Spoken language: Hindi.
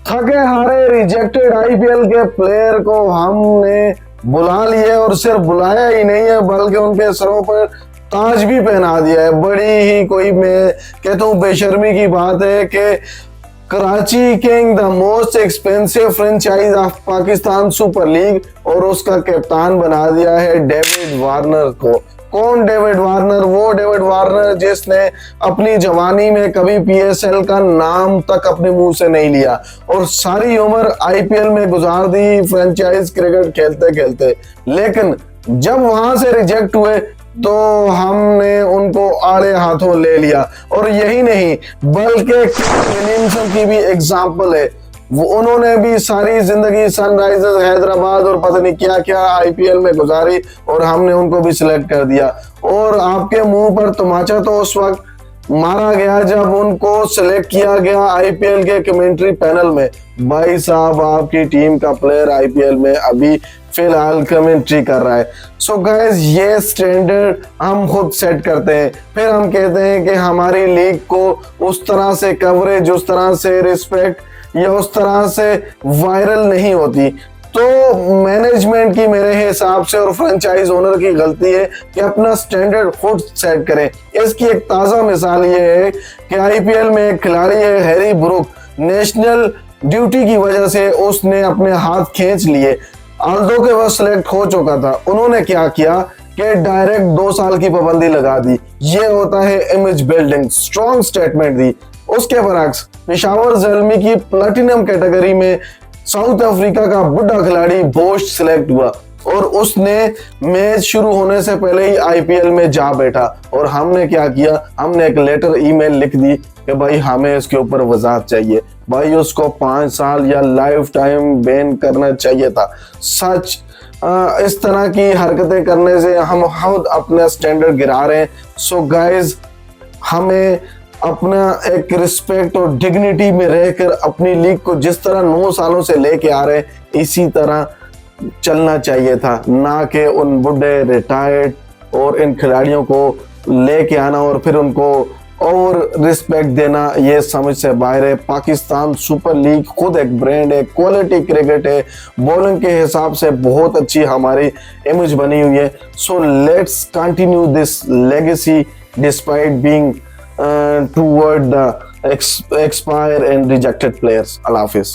थके हारे रिजेक्टेड आईपीएल के प्लेयर को हमने बुला लिया और सिर्फ बुलाया ही नहीं है बल्कि उनके सरों पर ताज भी पहना दिया है। बड़ी ही कोई मैं कहता हूँ बेशर्मी की बात है कि Karachi king the most expensive franchise of Pakistan super league और उसका कप्तान बना दिया है डेविड वार्नर को। कौन डेविड वार्नर? वो डेविड वार्नर जिसने अपनी जवानी में कभी पीएसएल का नाम तक अपने मुंह से नहीं लिया और सारी उम्र आईपीएल में गुजार दी फ्रेंचाइज क्रिकेट खेलते खेलते, लेकिन जब वहां से रिजेक्ट हुए तो हमने उनको आड़े हाथों ले लिया। और यही नहीं बल्कि विलियमसन की भी एग्जाम्पल है, वो उन्होंने भी सारी जिंदगी सनराइजर्स हैदराबाद और पता नहीं क्या क्या आईपीएल में गुजारी और हमने उनको भी सिलेक्ट कर दिया। और आपके मुंह पर तमाचा तो उस वक्त मारा गया जब उनको सिलेक्ट किया गया आईपीएल के कमेंट्री पैनल में। भाई साहब, आपकी टीम का प्लेयर आईपीएल में अभी फिलहाल कमेंट्री कर रहा है। सो गाइस, ये स्टैंडर्ड हम खुद सेट करते हैं, फिर हम कहते हैं कि हमारी लीग को उस तरह से कवरेज, उस तरह से रिस्पेक्ट या उस तरह से वायरल नहीं होती। तो मैनेजमेंट की मेरे हिसाब से और फ्रेंचाइज ओनर की गलती है कि अपना स्टैंडर्ड खुद सेट करें। इसकी एक ताज़ा मिसाल ये है कि आईपीएल में एक खिलाड़ी है हैरी ब्रूक, नेशनल ड्यूटी की वजह से उसने अपने हाथ खींच लिए, आल्दो के वह सिलेक्ट हो चुका था। उन्होंने क्या किया कि डायरेक्ट 2 साल की पाबंदी लगा दी। ये होता है इमेज बिल्डिंग, स्ट्रॉन्ग स्टेटमेंट दी। उसके बरक्स पेशावर ज़ल्मी की प्लैटिनम कैटेगरी में साउथ अफ्रीका का बुढ़ा खिलाड़ी बोश सिलेक्ट हुआ और उसने मैच शुरू होने से पहले ही आईपीएल में जा बैठा। और हमने क्या किया, हमने एक लेटर ईमेल लिख दी कि भाई हमें इसके ऊपर वजाहत चाहिए। भाई उसको 5 साल या लाइफ टाइम बैन करना चाहिए था। सच इस तरह की हरकतें करने से हम खुद अपना स्टैंडर्ड गिरा रहे हैं। सो गाइज, हमें अपना एक रिस्पेक्ट और डिग्निटी में रहकर अपनी लीग को जिस तरह 9 सालों से लेके आ रहे हैं इसी तरह चलना चाहिए था, ना कि उन बुढ़े रिटायर्ड और इन खिलाड़ियों को लेके आना और फिर उनको और रिस्पेक्ट देना। ये समझ से बाहर है। पाकिस्तान सुपर लीग खुद एक ब्रांड है, क्वालिटी क्रिकेट है, बॉलिंग के हिसाब से बहुत अच्छी हमारी इमेज बनी हुई है। So let's continue this legacy despite being toward the expire and rejected players. Allah Hafiz.